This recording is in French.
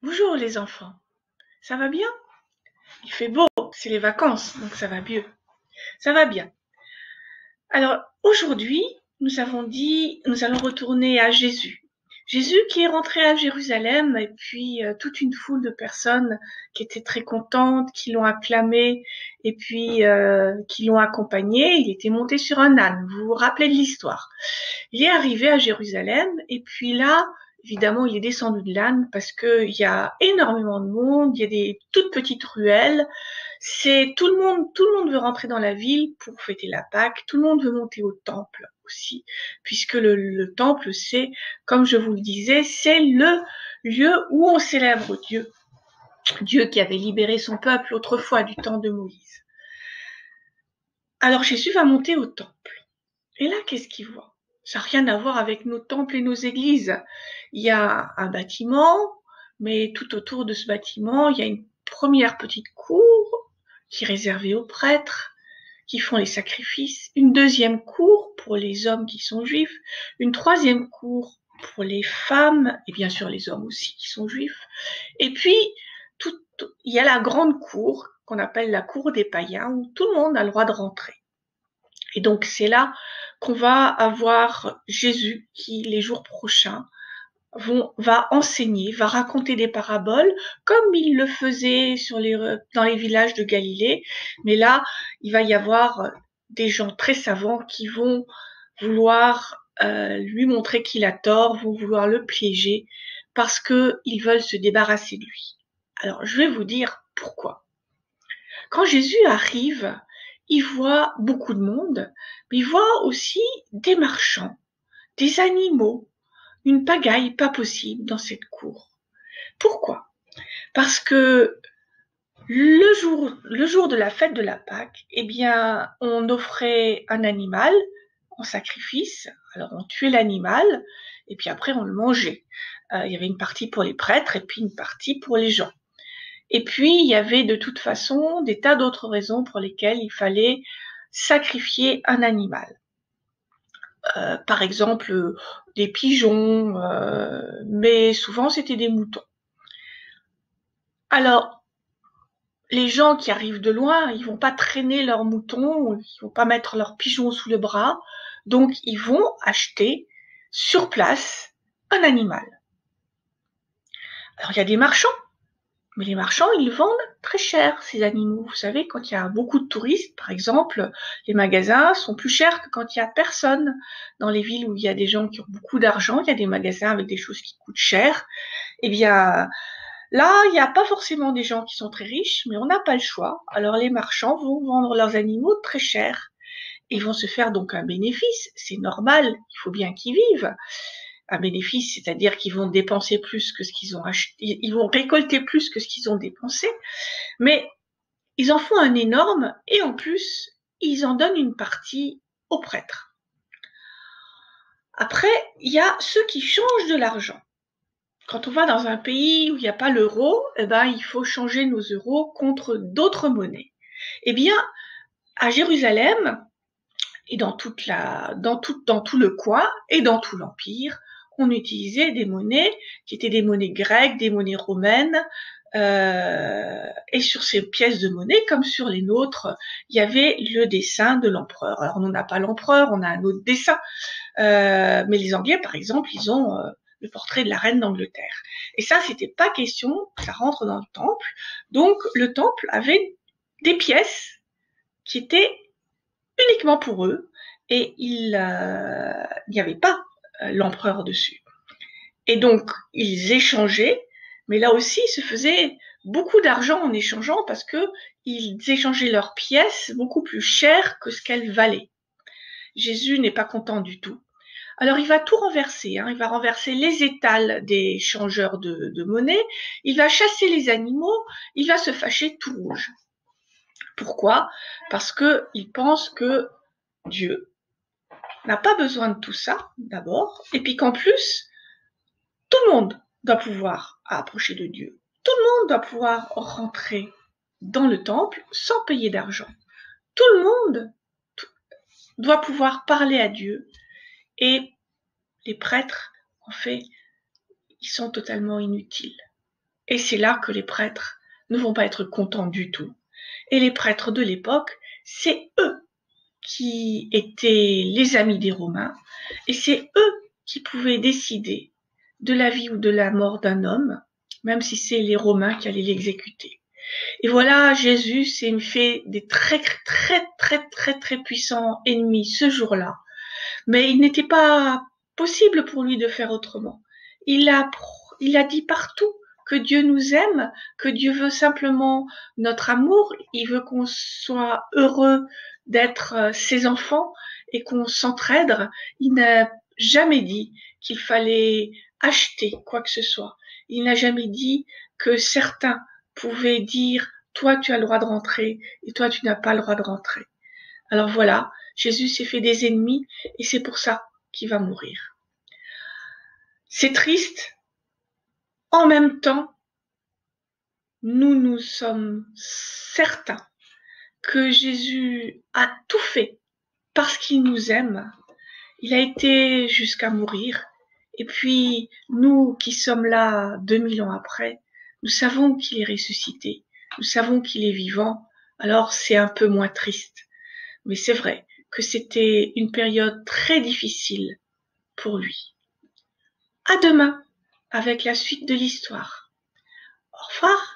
Bonjour les enfants, ça va bien? Il fait beau, c'est les vacances, donc ça va mieux. Ça va bien. Alors aujourd'hui, nous allons retourner à Jésus. Jésus qui est rentré à Jérusalem et puis toute une foule de personnes qui étaient très contentes, qui l'ont acclamé et puis qui l'ont accompagné. Il était monté sur un âne, vous vous rappelez de l'histoire. Il est arrivé à Jérusalem et puis là, évidemment, il est descendu de l'âne parce qu'il y a énormément de monde, il y a des toutes petites ruelles. C'est tout le monde veut rentrer dans la ville pour fêter la Pâque. Tout le monde veut monter au temple aussi, puisque le temple, c'est, comme je vous le disais, c'est le lieu où on célèbre Dieu. Dieu qui avait libéré son peuple autrefois du temps de Moïse. Alors Jésus va monter au temple. Et là, qu'est-ce qu'il voit? Ça n'a rien à voir avec nos temples et nos églises. Il y a un bâtiment, mais tout autour de ce bâtiment, il y a une première petite cour qui est réservée aux prêtres qui font les sacrifices, une deuxième cour pour les hommes qui sont juifs, une troisième cour pour les femmes, et bien sûr les hommes aussi qui sont juifs, et puis il y a la grande cour qu'on appelle la cour des païens, où tout le monde a le droit de rentrer. Et donc c'est là qu'on va avoir Jésus qui, les jours prochains, va enseigner, va raconter des paraboles, comme il le faisait dans les villages de Galilée. Mais là, il va y avoir des gens très savants qui vont vouloir lui montrer qu'il a tort, vont vouloir le piéger, parce qu'ils veulent se débarrasser de lui. Alors, je vais vous dire pourquoi. Quand Jésus arrive, il voit beaucoup de monde, mais il voit aussi des marchands, des animaux, une pagaille pas possible dans cette cour. Pourquoi? Parce que le jour de la fête de la Pâque, eh bien, on offrait un animal en sacrifice. Alors, on tuait l'animal et puis après, on le mangeait. Il y avait une partie pour les prêtres et puis une partie pour les gens. Et puis, il y avait de toute façon des tas d'autres raisons pour lesquelles il fallait sacrifier un animal. Par exemple, des pigeons, mais souvent c'était des moutons. Alors, les gens qui arrivent de loin, ils vont pas traîner leurs moutons, ils vont pas mettre leurs pigeons sous le bras, donc ils vont acheter sur place un animal. Alors il y a des marchands, mais les marchands, ils vendent très cher ces animaux. Vous savez, quand il y a beaucoup de touristes, par exemple, les magasins sont plus chers que quand il y a personne. Dans les villes où il y a des gens qui ont beaucoup d'argent, il y a des magasins avec des choses qui coûtent cher. Eh bien, là, il n'y a pas forcément des gens qui sont très riches, mais on n'a pas le choix. Alors les marchands vont vendre leurs animaux très cher. Ils vont se faire donc un bénéfice. C'est normal, il faut bien qu'ils vivent. Un bénéfice, c'est-à-dire qu'ils vont dépenser plus que ce qu'ils ont acheté, ils vont récolter plus que ce qu'ils ont dépensé, mais ils en font un énorme et en plus, ils en donnent une partie aux prêtres. Après, il y a ceux qui changent de l'argent. Quand on va dans un pays où il n'y a pas l'euro, eh ben, il faut changer nos euros contre d'autres monnaies. Eh bien, à Jérusalem et dans tout le coin et dans tout l'empire, on utilisait des monnaies qui étaient des monnaies grecques, des monnaies romaines, et sur ces pièces de monnaie, comme sur les nôtres, il y avait le dessin de l'empereur. Alors, on n'a pas l'empereur, on a un autre dessin, mais les Anglais, par exemple, ils ont le portrait de la reine d'Angleterre. Et ça, c'était pas question, ça rentre dans le temple. Donc, le temple avait des pièces qui étaient uniquement pour eux, et il n'y avait pas l'empereur dessus. Et donc, ils échangeaient, mais là aussi, ils se faisaient beaucoup d'argent en échangeant parce que ils échangeaient leurs pièces beaucoup plus chères que ce qu'elles valaient. Jésus n'est pas content du tout. Alors, il va tout renverser, hein. Il va renverser les étals des changeurs de monnaie, il va chasser les animaux, il va se fâcher tout rouge. Pourquoi? Parce qu'il pense que Dieu n'a pas besoin de tout ça, d'abord, et puis qu'en plus, tout le monde doit pouvoir approcher de Dieu. Tout le monde doit pouvoir rentrer dans le temple sans payer d'argent. Tout le monde doit pouvoir parler à Dieu. Et les prêtres, en fait, ils sont totalement inutiles. Et c'est là que les prêtres ne vont pas être contents du tout. Et les prêtres de l'époque, c'est eux qui étaient les amis des Romains, et c'est eux qui pouvaient décider de la vie ou de la mort d'un homme, même si c'est les Romains qui allaient l'exécuter. Et voilà, Jésus s'est fait des très puissants ennemis ce jour-là. Mais il n'était pas possible pour lui de faire autrement. Il a dit partout que Dieu nous aime, que Dieu veut simplement notre amour, il veut qu'on soit heureux d'être ses enfants et qu'on s'entraide. Il n'a jamais dit qu'il fallait acheter quoi que ce soit. Il n'a jamais dit que certains pouvaient dire toi tu as le droit de rentrer et toi tu n'as pas le droit de rentrer. Alors voilà, Jésus s'est fait des ennemis et c'est pour ça qu'il va mourir. C'est triste. En même temps, nous sommes certains que Jésus a tout fait parce qu'il nous aime. Il a été jusqu'à mourir. Et puis, nous qui sommes là 2000 ans après, nous savons qu'il est ressuscité. Nous savons qu'il est vivant. Alors, c'est un peu moins triste. Mais c'est vrai que c'était une période très difficile pour lui. À demain avec la suite de l'histoire. Au revoir.